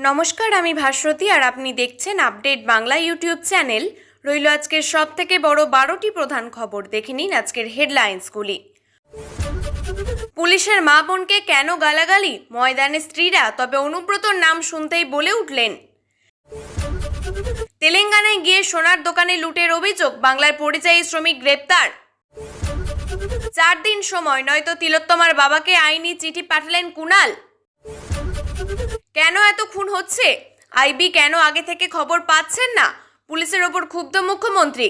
নমস্কার, আমি ভাস্বতী আর আপনি দেখছেন আপডেট বাংলা ইউটিউব চ্যানেল। রইল আজকের সবথেকে বড় 12টি প্রধান খবর। দেখে নিন আজকের হেডলাইন্সগুলি। পুলিশের মা বোনকে কেন গালাগালি, ময়দানে স্ত্রীরা, তবে অনুব্রতর নাম শুনতেই বলে উঠলেন। তেলেঙ্গানায় গিয়ে সোনার দোকানে লুটের অভিযোগ, বাংলার পরিযায়ী শ্রমিক গ্রেপ্তার। 4 দিন সময়, নয়তো তিলোত্তমার বাবাকে আইনি চিঠি পাঠালেন কুণাল। কেন এত খুন হচ্ছে, আইবি কেন আগে থেকে খবর পাচ্ছেন না, পুলিশের ওপর ক্ষুব্ধ মুখ্যমন্ত্রী।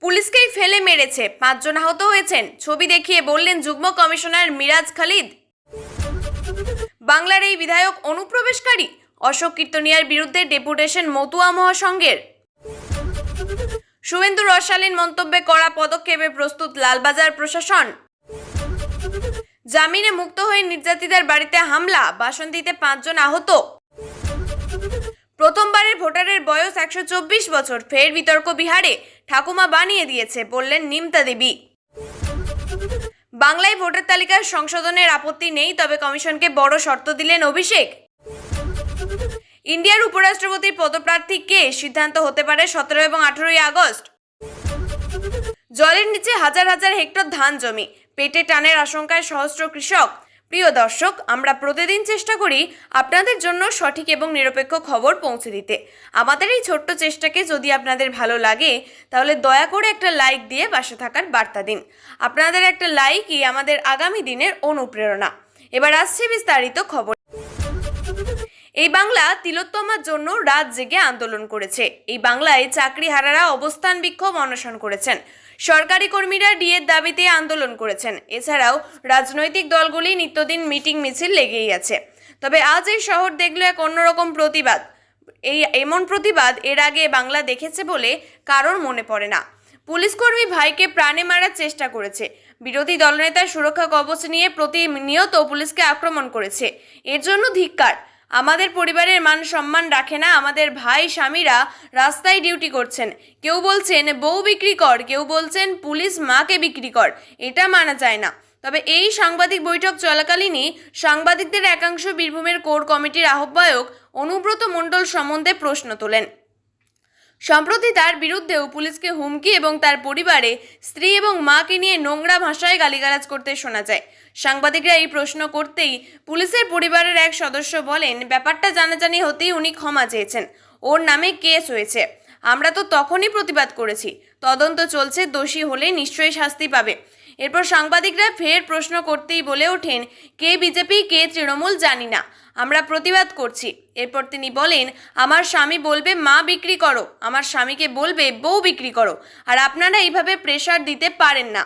পুলিশকেই ফেলে মেরেছে, 5 জন আহত হয়েছেন, ছবি দেখিয়ে বললেন যুগ্ম কমিশনার মিরাজ খালিদ। বাংলার এই বিধায়ক অনুপ্রবেশকারী, অশোক কীর্তনিয়ার বিরুদ্ধে ডেপুটেশন মতুয়া মহাসংঘের। শুভেন্দুর অশালীন মন্তব্যে কড়া পদক্ষেপে প্রস্তুত লালবাজার প্রশাসন। জামিনে মুক্ত হয়ে নির্যাতিতার বাড়িতে হামলা, বাসন্তীতে 5 জন আহত। প্রথমবারের ভোটারের বয়স 124 বছর, ফের বিতর্ক বিহারে, ঠাকুমা বানিয়ে দিয়েছে বললেন নিমতা দেবী। বাংলায় ভোটার তালিকার সংশোধনের আপত্তি নেই, তবে কমিশনকে বড় শর্ত দিলেন অভিষেক। ইন্ডিয়ার উপরাষ্ট্রপতির পদপ্রার্থী কে, সিদ্ধান্ত হতে পারে 17 এবং 18 আগস্ট। জলের নিচে হাজার হাজার হেক্টর ধান জমি, পেটে টানের আশঙ্কায় সহস্র কৃষক। প্রিয় দর্শক, আমরা প্রতিদিন চেষ্টা করি আপনাদের জন্য সঠিক এবং নিরপেক্ষ খবর পৌঁছে দিতে। আমাদের এই ছোট্ট চেষ্টাকে যদি আপনাদের ভালো লাগে তাহলে দয়া করে একটা লাইক দিয়ে পাশে থাকার বার্তা দিন। আপনাদের একটা লাইকই আমাদের আগামী দিনের অনুপ্রেরণা। এবার আসছে বিস্তারিত খবর। এই বাংলা তিলোত্তমার জন্য রাত জেগে আন্দোলন করেছে। এই বাংলায় চাকরিহারারা অবস্থান বিক্ষোভ অনশন করেছেন, সরকারি কর্মীরা ডিএর দাবিতে আন্দোলন করেছেন। এছাড়াও রাজনৈতিক দলগুলি নিত্যদিন মিটিং মিছিল লেগেই আছে। তবে আজ এই শহর দেখল এক অন্যরকম প্রতিবাদ। এমন প্রতিবাদ এর আগে বাংলা দেখেছে বলে কারোর মনে পড়ে না। পুলিশকর্মী ভাইকে প্রাণে মারার চেষ্টা করেছে, বিরোধী দলনেতা সুরক্ষা কবচ নিয়ে প্রতিনিয়ত পুলিশকে আক্রমণ করেছে। এর জন্য ধিক্কার। আমাদের পরিবারের মান সম্মান রাখে না, আমাদের ভাই স্বামীরা রাস্তায় ডিউটি করছেন, কেউ বলছেন বউ বিক্রি কর, কেউ বলছেন পুলিশ মাকে বিক্রি কর, এটা মানা যায় না। তবে এই সাংবাদিক বৈঠক চলাকালীনই সাংবাদিকদের একাংশ বীরভূমের কোর কমিটির আহ্বায়ক অনুব্রত মণ্ডল সম্বন্ধে প্রশ্ন তোলেন। সম্প্রতি তার বিরুদ্ধেও পুলিশকে হুমকি এবং তার পরিবারে স্ত্রী এবং মাকে নিয়ে নোংরা ভাষায় গালিগালাজ করতে শোনা যায়। সাংবাদিকরা এই প্রশ্ন করতেই পুলিশের পরিবারের এক সদস্য বলেন, ব্যাপারটা জানাজানি হতেই উনি ক্ষমা চেয়েছেন, ওর নামে কেস হয়েছে। আমরা তো তখনই প্রতিবাদ করেছি, তদন্ত চলছে, দোষী হলে নিশ্চয়ই শাস্তি পাবে। এরপর সাংবাদিকরা ফের প্রশ্ন করতেই বলে ওঠেন, কে বিজেপি কে তৃণমূল জানি না, আমরা প্রতিবাদ করছি। এরপর তিনি বলেন, আমার স্বামী বলবে মা বিক্রি করো, আমার স্বামীকে বলবে বউ বিক্রি করো, আর আপনারা এইভাবে প্রেশার দিতে পারেন না।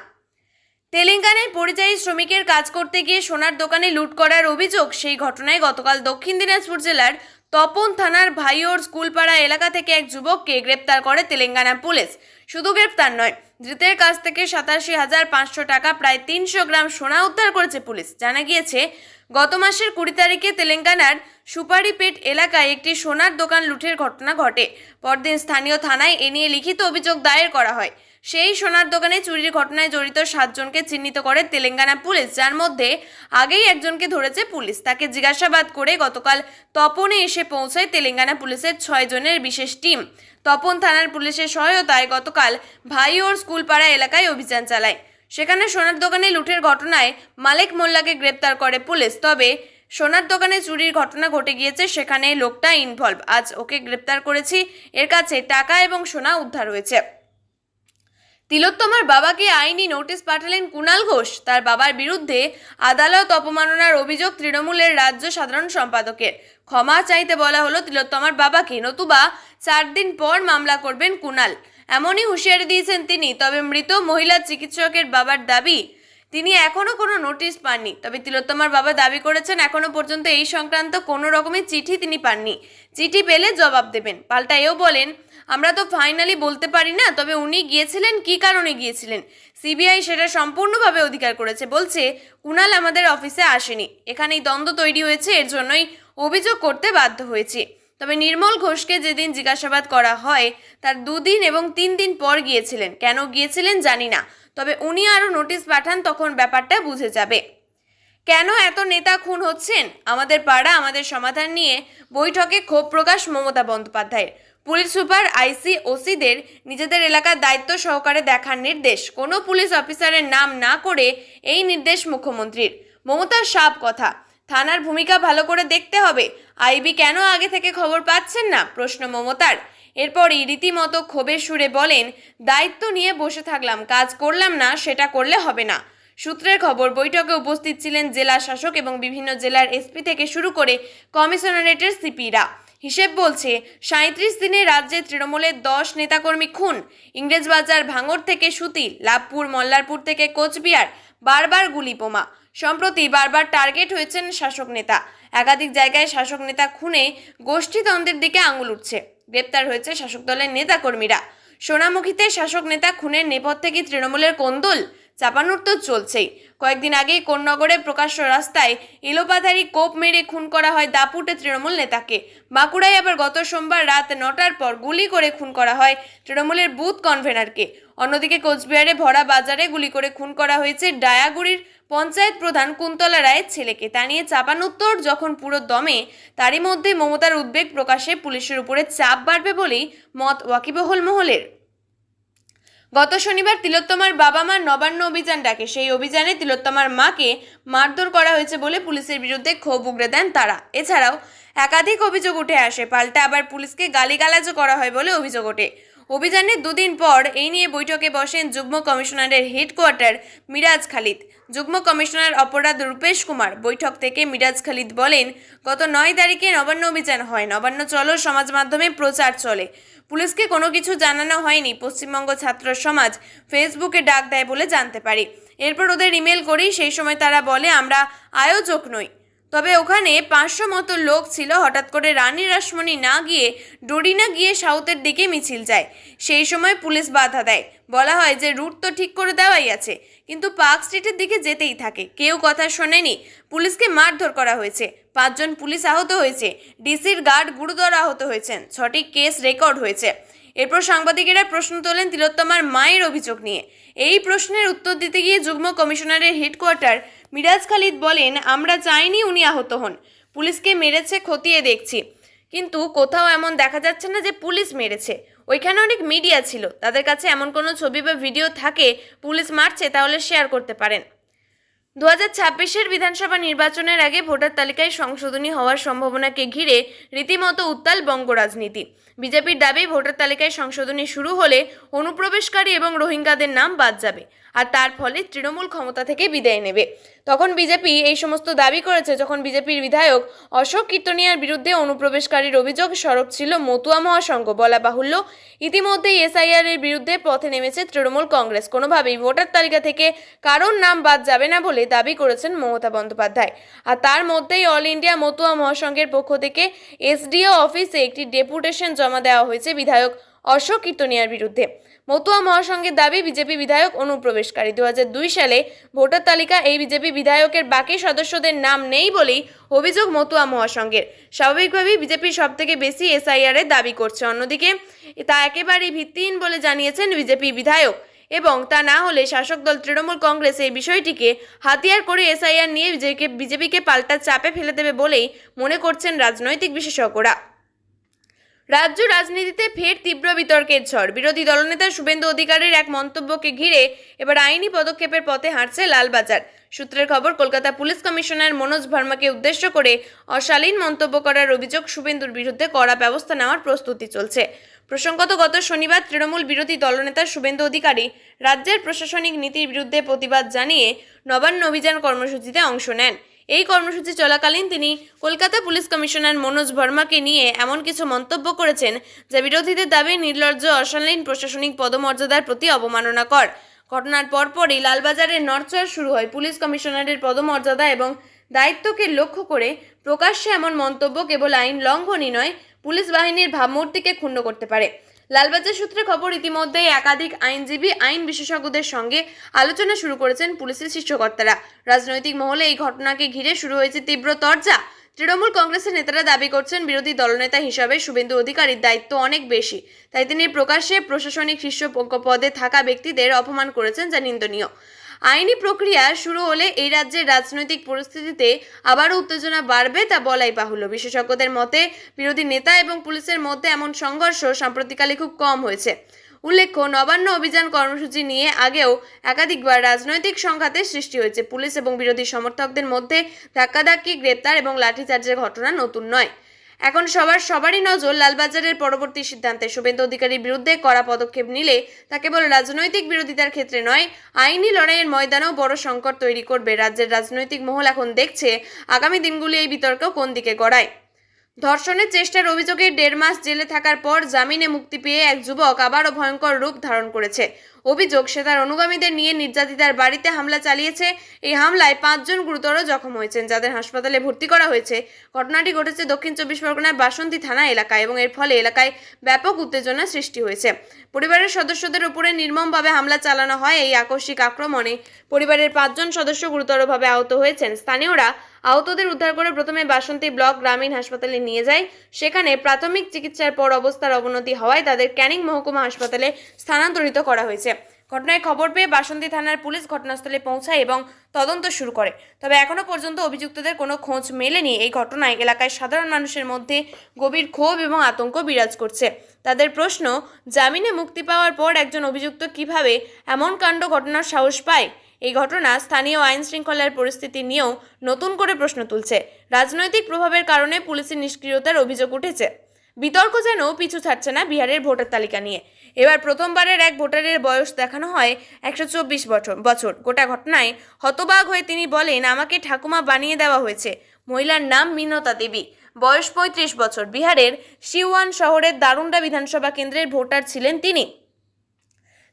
তেলেঙ্গানায় পরিযায়ী শ্রমিকের কাজ করতে গিয়ে সোনার দোকানে লুট করার অভিযোগ, সেই ঘটনায় গতকাল দক্ষিণ দিনাজপুর জেলার তপন থানার ভাইওর স্কুলপাড়া এলাকা থেকে এক যুবককে গ্রেপ্তার করে তেলেঙ্গানা পুলিশ। শুধু গ্রেপ্তার নয়, ধৃতের কাছ থেকে 87,500 টাকা, প্রায় 300 গ্রাম সোনা উদ্ধার করেছে পুলিশ। জানা গিয়েছে, গত মাসের 20 তারিখে তেলেঙ্গানার সুপারিপেট এলাকায় একটি সোনার দোকান লুটের ঘটনা ঘটে। পরদিন স্থানীয় থানায় এ নিয়ে লিখিত অভিযোগ দায়ের করা হয়। সেই সোনার দোকানে চুরির ঘটনায় জড়িত 7 জনকে চিহ্নিত করে তেলেঙ্গানা পুলিশ, যার মধ্যে আগেই একজনকে ধরেছে পুলিশ। তাকে জিজ্ঞাসাবাদ করে গতকাল তপনে এসে পৌঁছায় তেলেঙ্গানা পুলিশের 6 জনের বিশেষ টিম। তপন থানার পুলিশের সহায়তায় গতকাল ভাইওর স্কুলপাড়া এলাকায় অভিযান চালায়। সেখানে সোনার দোকানে লুটের ঘটনায় মালেক মোল্লাকে গ্রেপ্তার করে পুলিশ। তবে সোনার দোকানে চুরির ঘটনা ঘটে গিয়েছে, সেখানে লোকটা ইনভলভ। আজ ওকে গ্রেপ্তার করেছি, এর কাছে টাকা এবং সোনা উদ্ধার হয়েছে। তিলোত্তমার বাবাকে আইনি নোটিশ পাঠালেন কুণাল ঘোষ। তার বাবার বিরুদ্ধে আদালত অপমাননার অভিযোগ তৃণমূলের রাজ্য সাধারণ সম্পাদকের। ক্ষমা চাইতে বলা হলো তিলোত্তমার বাবাকে, নতুবা 4 দিন পর মামলা করবেন কুণাল, এমনই হুঁশিয়ারি দিয়েছেন তিনি। তবে মৃত মহিলা চিকিৎসকের বাবার দাবি, তিনি এখনো কোনো নোটিশ পাননি। তবে তিলোত্তমার বাবা দাবি করেছেন এখনো পর্যন্ত এই সংক্রান্ত কোনো রকমের চিঠি তিনি পাননি, চিঠি পেলে জবাব দেবেন। পাল্টা এও বলেন, আমরা তো ফাইনালি বলতে পারি না, তবে উনি গিয়েছিলেন কি কারণে গিয়েছিলেন, সিবিআই সেটা সম্পূর্ণভাবে অধিকার করেছে। বলছে কুণাল আমাদের অফিসে আসেনি, এখানেই দ্বন্দ্ব তৈরি হয়েছে, এর জন্যই অভিযোগ করতে বাধ্য হয়েছে। তবে নির্মল ঘোষকে যেদিন জিজ্ঞাসাবাদ করা হয় তার 2 দিন এবং 3 দিন পর গিয়েছিলেন, কেন গিয়েছিলেন জানি না, তবে উনি আরও নোটিশ পাঠান, তখন ব্যাপারটা বুঝে যাবে। কেন এত নেতা খুন হচ্ছেন? আমাদের পাড়া আমাদের সমাধান নিয়ে বৈঠকে ক্ষোভ প্রকাশ মমতা বন্দ্যোপাধ্যায়ের। পুলিশ সুপার, আইসি, ওসিদের নিজেদের এলাকার দায়িত্ব সহকারে দেখার নির্দেশ। কোনো পুলিশ অফিসারের নাম না করে এই নির্দেশ মুখ্যমন্ত্রীর। মমতার সাফ কথা, থানার ভূমিকা ভালো করে দেখতে হবে। আইবি কেন আগে থেকে খবর পাচ্ছেন না, প্রশ্ন মমতার। এরপরই রীতিমতো ক্ষোভের সুরে বলেন, দায়িত্ব নিয়ে বসে থাকলাম, কাজ করলাম না, সেটা করলে হবে না। সূত্রের খবর, বৈঠকে উপস্থিত ছিলেন জেলা শাসক এবং বিভিন্ন জেলার এসপি থেকে শুরু করে কমিশনারেটের সিপিরা। হিসেব বলছে 37 দিনে রাজ্যে তৃণমূলের 10 নেতাকর্মী খুন। ইংরেজবাজার ভাঙড় থেকে সুতি, লাভপুর মল্লারপুর থেকে কোচবিহার, বারবার গুলি বোমা। সম্প্রতি বারবার টার্গেট হয়েছেন শাসক নেতা। একাধিক জায়গায় শাসক নেতা খুনে গোষ্ঠীদ্বন্দ্বের দিকে আঙুল উঠছে। গ্রেপ্তার হয়েছে শাসক দলের নেতাকর্মীরা। সোনামুখীতে শাসক নেতা খুনের নেপথ্যে কি তৃণমূলের কোন্দল? চাপানোর তো চলছেই। কয়েকদিন আগেই কোন্নগরে প্রকাশ্য রাস্তায় এলোপাথারি কোপ মেরে খুন করা হয় দাপুটে তৃণমূল নেতাকে। বাঁকুড়ায় আবার গত সোমবার রাত 9টার পর গুলি করে খুন করা হয় তৃণমূলের বুথ কনভেনারকে। অন্যদিকে কোচবিহারে ভরা বাজারে গুলি করে খুন করা হয়েছে ডায়াগুড়ির পঞ্চায়েত প্রধান কুন্তলা রায়ের ছেলেকে। তা নিয়ে চাপানোত্তর যখন পুরো দমে, তারই মধ্যে মমতার উদ্বেগ প্রকাশে পুলিশের উপরে চাপ বাড়বে বলেই মত ওয়াকিবহল মহলের। গত শনিবার তিলোত্তমার বাবা মা নবান্ন অভিযান ডাকে। সেই অভিযানে তিলোত্তমার মাকে মারধর করা হয়েছে বলে পুলিশের বিরুদ্ধে ক্ষোভ উগরে দেন তারা। এছাড়াও একাধিক অভিযোগ উঠে আসে, পাল্টা আবার পুলিশকে গালিগালাজও করা হয় বলে অভিযোগ ওঠে। অভিযানের দুদিন পর এই নিয়ে বৈঠকে বসেন যুগ্ম কমিশনারের হেডকোয়ার্টার মিরাজ খালিদ। যুগ্ম কমিশনার অপরাধ রূপেশ কুমার। বৈঠক থেকে মিরাজ খালিদ বলেন, গত 9 তারিখে নবান্ন অভিযান হয়। নবান্ন চলো সমাজ মাধ্যমে প্রচার চলে। পুলিশকে কোনো কিছু জানানো হয়নি। পশ্চিমবঙ্গ ছাত্র সমাজ ফেসবুকে ডাক দেয় বলে জানতে পারি। এরপর ওদের ইমেল করি। সেই সময় তারা বলে আমরা আয়োজক নই। তবে ওখানে 500 মতো লোক ছিল। হঠাৎ করে রানী রাসমণি না গিয়ে, ডোরি না গিয়ে সাউথের দিকে মিছিল যায়। সেই সময় পুলিশ বাধা দেয়। বলা হয় যে রুট তো ঠিক করে দেওয়াই আছে, কিন্তু পার্ক স্ট্রিটের দিকে যেতেই থাকে। কেউ কথা শোনেনি। পুলিশকে মারধর করা হয়েছে। 5 জন পুলিশ আহত হয়েছে। ডিসির গার্ড গুরুতর আহত হয়েছেন। 6টি কেস রেকর্ড হয়েছে। এরপর সাংবাদিকেরা প্রশ্ন তোলেন তিলোত্তমার মায়ের অভিযোগ নিয়ে। এই প্রশ্নের উত্তর দিতে গিয়ে যুগ্ম কমিশনারের হেডকোয়ার্টার মিরাজ খালিদ বলেন, আমরা চাইনি উনি আহত হন। পুলিশকে মেরেছে খতিয়ে দেখছি, কিন্তু কোথাও এমন দেখা যাচ্ছে না যে পুলিশ মেরেছে। ওইখানে অনেক মিডিয়া ছিল, তাদের কাছে এমন কোনো ছবি বা ভিডিও থাকে পুলিশ মারছে, তাহলে শেয়ার করতে পারেন। 2026-এর বিধানসভা নির্বাচনের আগে ভোটার তালিকায় সংশোধনী হওয়ার সম্ভাবনাকে ঘিরে রীতিমতো উত্তাল বঙ্গ রাজনীতি। বিজেপির দাবি, ভোটার তালিকায় সংশোধনী শুরু হলে অনুপ্রবেশকারী এবং রোহিঙ্গাদের নাম বাদ যাবে, আর তার ফলে তৃণমূল ক্ষমতা থেকে বিদায় নেবে। তখন বিজেপি এই সমস্ত দাবি করেছে যখন বিজেপির বিধায়ক অশোক কীর্তনিয়ার বিরুদ্ধে অনুপ্রবেশকারীর অভিযোগ সরব ছিল মতুয়া মহাসংঘ। বলা বাহুল্য, ইতিমধ্যেই এসআইআর এর বিরুদ্ধে পথে নেমেছে তৃণমূল কংগ্রেস। কোনোভাবেই ভোটার তালিকা থেকে কারোর নাম বাদ যাবে না বলে দাবি করেছেন মমতা বন্দ্যোপাধ্যায়। আর তার মধ্যেই অল ইন্ডিয়া মতুয়া মহাসংঘের পক্ষ থেকে এসডিও অফিসে একটি ডেপুটেশন জমা দেওয়া হয়েছে বিধায়ক অশোক কীর্তনিয়ার বিরুদ্ধে। মতুয়া মহাসংঘের দাবি, বিজেপি বিধায়ক অনুপ্রবেশকারী। 2002 সালে ভোটার তালিকা এই বিজেপি বিধায়কের বাকি সদস্যদের নাম নেই বলেই অভিযোগ মতুয়া মহাসংঘের। স্বাভাবিকভাবেই বিজেপি সবথেকে বেশি এসআইআর এর দাবি করছে। অন্যদিকে তা একেবারেই ভিত্তিহীন বলে জানিয়েছেন বিজেপি বিধায়ক, এবং তা না হলে শাসক দল তৃণমূল কংগ্রেস এই বিষয়টিকে হাতিয়ার করে এসআইআর নিয়ে বিজেপিকে পাল্টা চাপে ফেলে দেবে বলেই মনে করছেন রাজনৈতিক বিশেষজ্ঞরা। রাজ্য রাজনীতিতে ফের তীব্র বিতর্কের ঝড়। বিরোধী দলনেতা শুভেন্দু অধিকারীর এক মন্তব্যকে ঘিরে এবার আইনি পদক্ষেপের পথে হাঁটছে লালবাজার। সূত্রের খবর, কলকাতা পুলিশ কমিশনার মনোজ ভার্মাকে উদ্দেশ্য করে অশালীন মন্তব্য করার অভিযোগ শুভেন্দুর বিরুদ্ধে কড়া ব্যবস্থা নেওয়ার প্রস্তুতি চলছে। প্রসঙ্গত, গত শনিবার তৃণমূল বিরোধী দলনেতা শুভেন্দু অধিকারী রাজ্যের প্রশাসনিক নীতির বিরুদ্ধে প্রতিবাদ জানিয়ে নবান্ন অভিযান কর্মসূচিতে অংশ নেন। এই কর্মসূচি চলাকালীন তিনি কলকাতা পুলিশ কমিশনার মনোজ ভার্মাকে নিয়ে এমন কিছু মন্তব্য করেছেন যা বিরোধীদের দাবি নির্লজ্জ, অশালীন, প্রশাসনিক পদমর্যাদার প্রতি অবমাননাকর। ঘটনার পরপরই লালবাজারের নড়চড় শুরু হয়। পুলিশ কমিশনারের পদমর্যাদা এবং দায়িত্বকে লক্ষ্য করে প্রকাশ্যে এমন মন্তব্য কেবল আইন লঙ্ঘনই নয়, পুলিশ বাহিনীর ভাবমূর্তিকে ক্ষুণ্ণ করতে পারে। লালবাজার সূত্রে খবর, ইতিমধ্যেই একাধিক আইনজীবী, আইন বিশেষজ্ঞদের সঙ্গে আলোচনা শুরু করেছেন পুলিশের শীর্ষকর্তারা। রাজনৈতিক মহলে এই ঘটনাকে ঘিরে শুরু হয়েছে তীব্র তরজা। তৃণমূল কংগ্রেসের নেতারা দাবি করছেন, বিরোধী দলনেতা হিসাবে শুভেন্দু অধিকারীর দায়িত্ব অনেক বেশি, তাই তিনি প্রকাশ্যে প্রশাসনিক শীর্ষ পদে থাকা ব্যক্তিদের অপমান করেছেন, যা নিন্দনীয়। আইনি প্রক্রিয়া শুরু হলে এই রাজ্যের রাজনৈতিক পরিস্থিতিতে আবারও উত্তেজনা বাড়বে তা বলাই বাহুল্য। বিশেষজ্ঞদের মতে বিরোধী নেতা এবং পুলিশের মধ্যে এমন সংঘর্ষ সাম্প্রতিককালে খুব কম হয়েছে। উল্লেখ্য, নবান্ন অভিযান কর্মসূচি নিয়ে আগেও একাধিকবার রাজনৈতিক সংঘাতের সৃষ্টি হয়েছে। পুলিশ এবং বিরোধী সমর্থকদের মধ্যে ধাক্কাধাক্কি, গ্রেপ্তার এবং লাঠিচার্জের ঘটনা নতুন নয়। এখন সবারই নজর লালবাজারের পরবর্তী সিদ্ধান্তে। শুভেন্দু অধিকারীর বিরুদ্ধে কড়া পদক্ষেপ নিলে তা কেবল রাজনৈতিক বিরোধিতার ক্ষেত্রে নয়, আইনি লড়াইয়ের ময়দানেও বড় সংকট তৈরি করবে। রাজ্যের রাজনৈতিক মহল এখন দেখছে আগামী দিনগুলি এই বিতর্ক কোন দিকে গড়ায়। ধর্ষণের চেষ্টার অভিযোগে 1.5 মাস জেলে থাকার পর জামিনে মুক্তি পেয়ে এক যুবক আবারও ভয়ঙ্কর রূপ ধারণ করেছে। অভিযোগ, সে তার অনুগামীদের নিয়ে নির্যাতিতার বাড়িতে হামলা চালিয়েছে। এই হামলায় 5 জন গুরুতর জখম হয়েছেন, যাদের হাসপাতালে ভর্তি করা হয়েছে। ঘটনাটি ঘটেছে দক্ষিণ 24 পরগনার বাসন্তী থানা এলাকায় এবং এর ফলে এলাকায় ব্যাপক উত্তেজনা সৃষ্টি হয়েছে। পরিবারের সদস্যদের উপরে নির্মমভাবে হামলা চালানো হয়। এই আকস্মিক আক্রমণে পরিবারের 5 জন সদস্য গুরুতরভাবে আহত হয়েছেন। স্থানীয়রা আহতদের উদ্ধার করে প্রথমে বাসন্তী ব্লক গ্রামীণ হাসপাতালে নিয়ে যায়। সেখানে প্রাথমিক চিকিৎসার পর অবস্থার অবনতি হওয়ায় তাদের ক্যানিং মহকুমা হাসপাতালে স্থানান্তরিত করা হয়েছে। ঘটনায় খবর পেয়ে বাসন্তী থানার পুলিশ ঘটনাস্থলে পৌঁছায় এবং তদন্ত শুরু করে। তবে এখনো পর্যন্ত অভিযুক্তদের কোনো খোঁজ মেলেনি। এই ঘটনায় এলাকায় সাধারণ মানুষের মধ্যে গভীর ক্ষোভ এবং আতঙ্ক বিরাজ করছে। তাদের প্রশ্ন, জামিনে মুক্তি পাওয়ার পর একজন অভিযুক্ত কিভাবে এমন কাণ্ড ঘটনার সাহস পায়? এই ঘটনা স্থানীয় আইন শৃঙ্খলার পরিস্থিতি নিয়েও নতুন করে প্রশ্ন তুলছে। রাজনৈতিক প্রভাবের কারণে পুলিশের নিষ্ক্রিয়তার অভিযোগ উঠেছে। বিতর্ক যেন পিছু ছাড়ছে না বিহারের ভোটার তালিকা নিয়ে। এবার প্রথমবারের এক ভোটারের বয়স দেখানো হয় 124 বছর। গোটা ঘটনায় হতবাক হয়ে তিনি বলেন, আমাকে ঠাকুমা বানিয়ে দেওয়া হয়েছে। মহিলার নাম মিনতা দেবী, বয়স 35 বছর। বিহারের সিওয়ান শহরের দারুন্ডা বিধানসভা কেন্দ্রের ভোটার ছিলেন তিনি।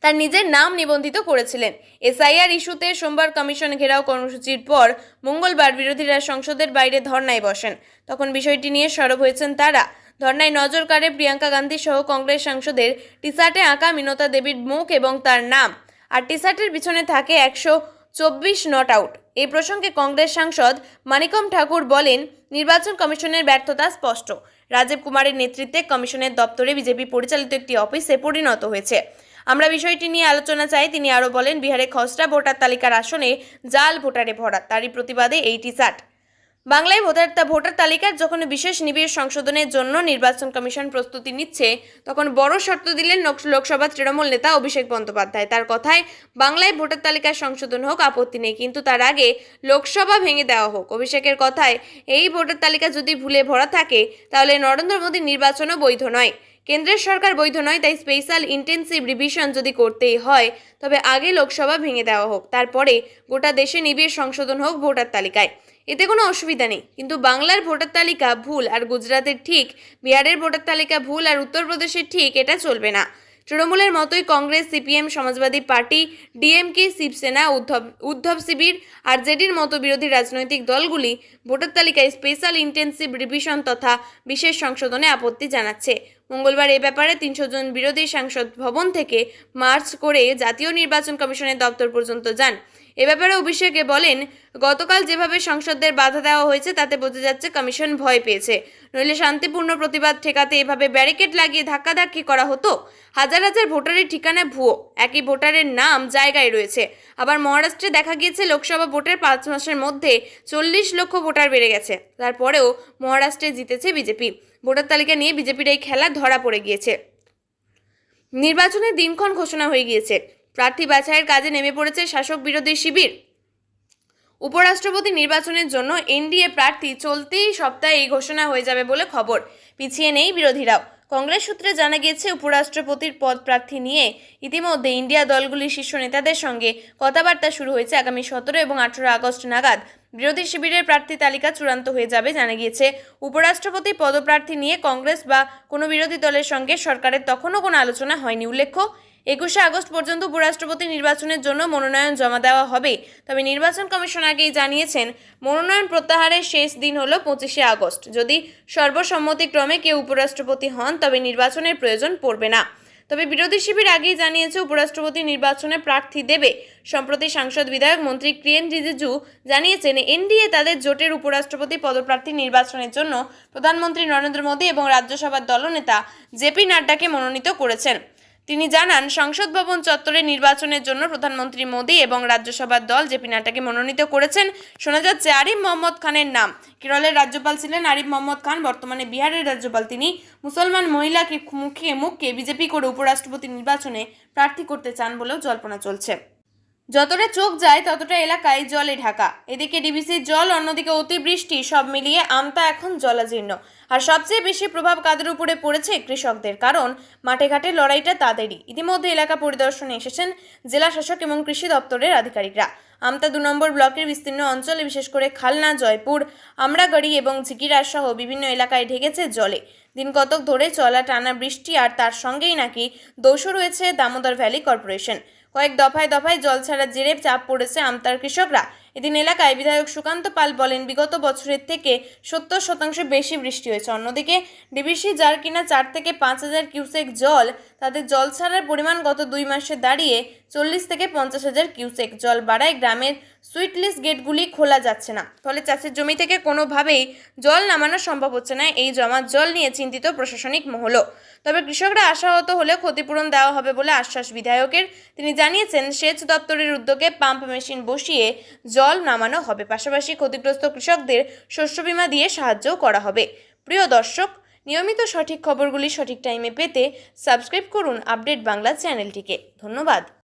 তার নিজের নাম নিবন্ধিত করেছিলেন। এসআইআর ইস্যুতে সোমবার কমিশন ঘেরাও কর্মসূচির পর মঙ্গলবার বিরোধীরা সংসদের বাইরে ধর্নায় বসেন। তখন বিষয়টি নিয়ে সরব হয়েছেন তারা। ধর্নায় নজর কাড়ে প্রিয়াঙ্কা গান্ধী সহ কংগ্রেস সাংসদের টি-শার্টে আঁকা মিনতা দেবীর মুখ এবং তার নাম, আর টি-শার্টের পিছনে থাকে 124 নট আউট। এই প্রসঙ্গে কংগ্রেস সাংসদ মানিকম ঠাকুর বলেন, নির্বাচন কমিশনের ব্যর্থতা স্পষ্ট। রাজীব কুমারের নেতৃত্বে কমিশনের দপ্তরে বিজেপি পরিচালিত একটি অফিসে পরিণত হয়েছে। আমরা বিষয়টি নিয়ে আলোচনা চাই। তিনি আরও বলেন, বিহারে খসড়া ভোটার তালিকার আসনে জাল ভোটারে ভরা, তারই প্রতিবাদে এই টি-শার্ট। বাংলায় ভোটার তালিকার যখন বিশেষ নিবিড় সংশোধনের জন্য নির্বাচন কমিশন প্রস্তুতি নিচ্ছে, তখন বড় শর্ত দিলেন লোকসভা তৃণমূল নেতা অভিষেক বন্দ্যোপাধ্যায়। তার কথায়, বাংলায় ভোটার তালিকার সংশোধন হোক, আপত্তি নেই, কিন্তু তার আগে লোকসভা ভেঙে দেওয়া হোক। অভিষেকের কথায়, এই ভোটার তালিকা যদি ভুলে ভরা থাকে তাহলে নরেন্দ্র মোদীর নির্বাচনও বৈধ নয়। কেন্দ্রের সরকার বৈধ নয়, তাই স্পেশাল ইন্টেন্সিভ রিভিশন যদি করতেই হয় তবে আগে লোকসভা ভেঙে দেওয়া হোক, তারপরে গোটা দেশে নিবিড় সংশোধন হোক ভোটার তালিকায়। এতে কোনো অসুবিধা নেই। কিন্তু বাংলার ভোটার তালিকা ভুল আর গুজরাটের ঠিক, বিহারের ভোটার তালিকা ভুল আর উত্তরপ্রদেশের ঠিক, এটা চলবে না। তৃণমূলের মতোই কংগ্রেস, সিপিএম, সমাজবাদী পার্টি, ডিএমকে, শিবসেনা, উদ্ধব শিবির, আরজেডির মতো বিরোধী রাজনৈতিক দলগুলি ভোটার তালিকায় স্পেশাল ইন্টেন্সিভ রিভিশন তথা বিশেষ সংশোধনে আপত্তি জানাচ্ছে। মঙ্গলবার এ ব্যাপারে 300 জন বিরোধী সাংসদ ভবন থেকে মার্চ করে জাতীয় নির্বাচন কমিশনের দপ্তর পর্যন্ত যান। এ ব্যাপারে অভিষেকে বলেন, গতকাল যেভাবে সংসদদের বাধা দেওয়া হয়েছে তাতে বোঝা যাচ্ছে কমিশন ভয় পেয়েছে। নইলে শান্তিপূর্ণ প্রতিবাদ ঠেকাতে এভাবে ব্যারিকেড লাগিয়ে ধাক্কাধাক্কি করা হতো। হাজার হাজার ভোটারের ঠিকানা ভুয়ো, একই ভোটারের নাম জায়গায় রয়েছে। আবার মহারাষ্ট্রে দেখা গিয়েছে লোকসভা ভোটের 5 মাসের মধ্যে 40 লক্ষ ভোটার বেড়ে গেছে। তারপরেও মহারাষ্ট্রে জিতেছে বিজেপি। ভোটার তালিকা নিয়ে বিজেপির এই খেলা ধরা পড়ে গিয়েছে। নির্বাচনের দিনক্ষণ ঘোষণা হয়ে গিয়েছে। প্রার্থী বাছাইয়ের কাজে নেমে পড়েছে শাসক বিরোধী শিবির। উপরাষ্ট্রপতি নির্বাচনের জন্য এনডিএ প্রার্থী চলতি সপ্তাহে এই ঘোষণা হয়ে যাবে বলে খবর। পিছিয়ে নেই বিরোধীরাও। কংগ্রেস সূত্রে জানা গিয়েছে, উপরাষ্ট্রপতির পদ প্রার্থী নিয়ে ইতিমধ্যে ইন্ডিয়া দলগুলির শীর্ষ নেতাদের সঙ্গে কথাবার্তা শুরু হয়েছে। আগামী 17 এবং 18 আগস্ট নাগাদ বিরোধী শিবিরের প্রার্থী তালিকা চূড়ান্ত হয়ে যাবে। জানা গিয়েছে, উপরাষ্ট্রপতি পদপ্রার্থী নিয়ে কংগ্রেস বা কোনো বিরোধী দলের সঙ্গে সরকারের তখনও কোনো আলোচনা হয়নি। উল্লেখ্য, 21 আগস্ট পর্যন্ত উপরাষ্ট্রপতি নির্বাচনের জন্য মনোনয়ন জমা দেওয়া হবে। তবে নির্বাচন কমিশন আগেই জানিয়েছেন, মনোনয়ন প্রত্যাহারের শেষ দিন হলো 25 আগস্ট। যদি সর্বসম্মতিক্রমে কেউ উপরাষ্ট্রপতি হন তবে নির্বাচনের প্রয়োজন পড়বে না। তবে বিরোধী শিবির আগেই জানিয়েছে উপরাষ্ট্রপতি নির্বাচনে প্রার্থী দেবে। সম্প্রতি সাংসদ বিধায়ক মন্ত্রী কিরেন রিজিজু জানিয়েছেন, এনডিএ তাদের জোটের উপরাষ্ট্রপতি পদপ্রার্থী নির্বাচনের জন্য প্রধানমন্ত্রী নরেন্দ্র মোদী এবং রাজ্যসভার দলনেতা জেপি নাড্ডাকে মনোনীত করেছেন। তিনি জানান, সংসদ ভবন চত্বরে নির্বাচনের জন্য প্রধানমন্ত্রী মোদী এবং রাজ্যসভার দল জেপি নাড্ডাকে মনোনীত করেছেন। শোনা যাচ্ছে আরিফ মোহাম্মদ খানের নাম। কেরলের রাজ্যপাল ছিলেন আরিফ মোহাম্মদ খান, বর্তমানে বিহারের রাজ্যপাল তিনি। মুসলমান মহিলাকে মুখে বিজেপি করে উপরাষ্ট্রপতি নির্বাচনে প্রার্থী করতে চান বলেও জল্পনা চলছে। যতটা চোখ যায় ততটা এলাকায় জলে ঢাকা। এদিকে ডিবিসির জল, অন্যদিকে অতিবৃষ্টি, সব মিলিয়ে আমতা এখন জলাজীর্ণ। আর সবচেয়ে বেশি প্রভাব কাদের উপরে পড়েছে? কৃষকদের, কারণ মাঠে ঘাটে লড়াইটা তাদেরই। ইতিমধ্যে এলাকা পরিদর্শনে এসেছেন জেলা শাসক এবং কৃষি দপ্তরের আধিকারিকরা। আমতা 2 নম্বর ব্লকের বিস্তীর্ণ অঞ্চলে, বিশেষ করে খালনা, জয়পুর, আমরাগড়ি এবং ঝিকিরা সহ বিভিন্ন এলাকায় ঢেকেছে জলে। দিন কতক ধরে চলা টানা বৃষ্টি আর তার সঙ্গেই নাকি দোষও রয়েছে দামোদর ভ্যালি কর্পোরেশন। কয়েক দফায় জল ছাড়ার জেরে চাপ পড়েছে আমতার কৃষকরা। এদিন এলাকায় বিধায়ক সুকান্ত পাল বলেন, বিগত বছরের থেকে 70% বেশি বৃষ্টি হয়েছে। অন্যদিকে ডিবিসি, যার কিনা 4 থেকে 5,000 কিউসেক জল, তাদের জল ছাড়ার পরিমাণ গত 2 মাসে দাঁড়িয়ে 40 থেকে 50,000 কিউসেক। জল বাড়ায় গ্রামের সুইটলিস গেটগুলি খোলা যাচ্ছে না, ফলে চাষের জমি থেকে কোনোভাবেই জল নামানো সম্ভব হচ্ছে না। এই জমা জল নিয়ে চিন্তিত প্রশাসনিক মহলও। তবে কৃষকরা আশাহত হলে ক্ষতিপূরণ দেওয়া হবে বলে আশ্বাস বিধায়কের। তিনি জানিয়েছেন, সেচ দপ্তরের উদ্যোগে পাম্প মেশিন বসিয়ে জল নামানো হবে, পাশাপাশি ক্ষতিগ্রস্ত কৃষকদের শস্য বীমা দিয়ে সাহায্যও করা হবে। প্রিয় দর্শক, নিয়মিত সঠিক খবরগুলি সঠিক টাইমে পেতে সাবস্ক্রাইব করুন আপডেট বাংলা চ্যানেলটিকে। ধন্যবাদ।